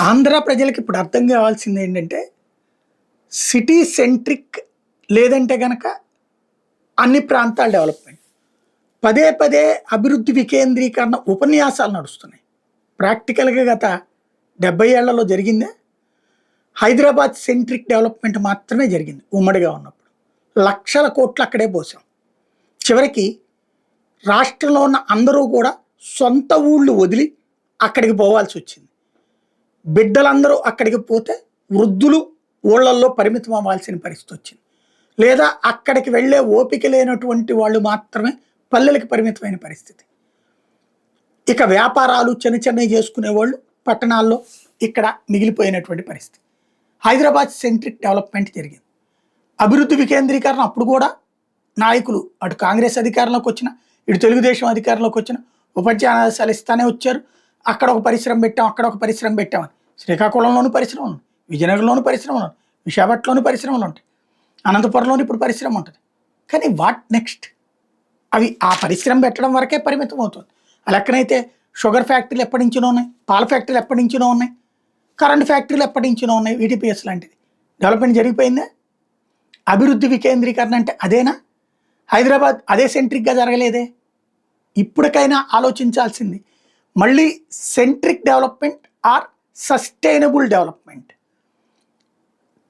ఆంధ్ర ప్రజలకి ఇప్పుడు అర్థం కావాల్సింది ఏంటంటే, సిటీ సెంట్రిక్ లేదంటే గనక అన్ని ప్రాంతాల డెవలప్‌మెంట్. పదే పదే అభివృద్ధి వికేంద్రీకరణ ఉపన్యాసాలు నడుస్తున్నాయి. ప్రాక్టికల్‌గా గత 70 ఏళ్లలో జరిగిందా? హైదరాబాద్ సెంట్రిక్ డెవలప్‌మెంట్ మాత్రమే జరిగింది ఉమ్మడిగా ఉన్నప్పుడు. లక్షల కోట్లు అక్కడే పోసాం. చివరికి రాష్ట్రంలో ఉన్న అందరూ కూడా సొంత ఊళ్ళు వదిలి అక్కడికి పోవాల్సొచ్చింది. బిడ్డలందరూ అక్కడికి పోతే వృద్ధులు ఊళ్ళల్లో పరిమితం అవ్వాల్సిన పరిస్థితి వచ్చింది. లేదా అక్కడికి వెళ్ళే ఓపిక లేనటువంటి వాళ్ళు మాత్రమే పల్లెలకు పరిమితమైన పరిస్థితి. ఇక వ్యాపారాలు చిన్న చిన్నవి చేసుకునేవాళ్ళు పట్టణాల్లో ఇక్కడ మిగిలిపోయినటువంటి పరిస్థితి. హైదరాబాద్ సెంట్రిక్ డెవలప్మెంట్ జరిగింది. అభివృద్ధి వికేంద్రీకరణ అప్పుడు కూడా నాయకులు అటు కాంగ్రెస్ అధికారంలోకి వచ్చిన, ఇటు తెలుగుదేశం అధికారంలోకి వచ్చిన ఉపాధ్యాయాలు ఇస్తానే వచ్చారు. అక్కడ ఒక పరిశ్రమ పెట్టాం, అక్కడ ఒక పరిశ్రమ పెట్టామని. శ్రీకాకుళంలోని పరిశ్రమలు ఉన్నాయి, విజయనగరంలోని పరిశ్రమలు ఉన్నాయి, విశాఖపట్నంలోని పరిశ్రమలు ఉంటాయి, అనంతపురంలోని ఇప్పుడు పరిశ్రమ ఉంటుంది. కానీ వాట్ నెక్స్ట్? అవి ఆ పరిశ్రమ పెట్టడం వరకే పరిమితం అవుతుంది. లెక్కనైతే షుగర్ ఫ్యాక్టరీలు ఎప్పటి నుంచినో ఉన్నాయి, పాల ఫ్యాక్టరీలు ఎప్పటి నుంచినో ఉన్నాయి, కరెంట్ ఫ్యాక్టరీలు ఎప్పటి నుంచినో ఉన్నాయి, వీటీపీఎస్ లాంటిది. డెవలప్మెంట్ జరిగిపోయిందా? అభివృద్ధి వికేంద్రీకరణ అంటే అదేనా? హైదరాబాద్ అదే సెంట్రిక్గా జరగలేదే. ఇప్పటికైనా ఆలోచించాల్సింది మళ్ళీ centric development or sustainable development.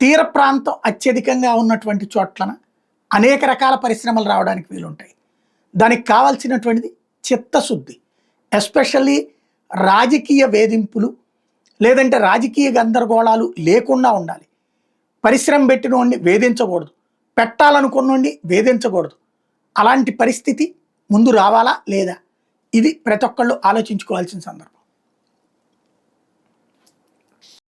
తీర ప్రాంతం అత్యధికంగా ఉన్నటువంటి చోట్లన అనేక రకాల పరిశ్రమలు రావడానికి వీలుంటాయి. దానికి కావాల్సినటువంటిది చిత్తశుద్ధి, ఎస్పెషల్లీ రాజకీయ వేధింపులు లేదంటే రాజకీయ గందరగోళాలు లేకుండా ఉండాలి. పరిశ్రమ పెట్టినోడిని వేధించకూడదు, పెట్టాలనుకున్నోడిని వేధించకూడదు. అలాంటి పరిస్థితి ముందు రావాలా లేదా? ఇది ప్రతి ఒక్కళ్ళు ఆలోచించుకోవాల్సిన సందర్భం.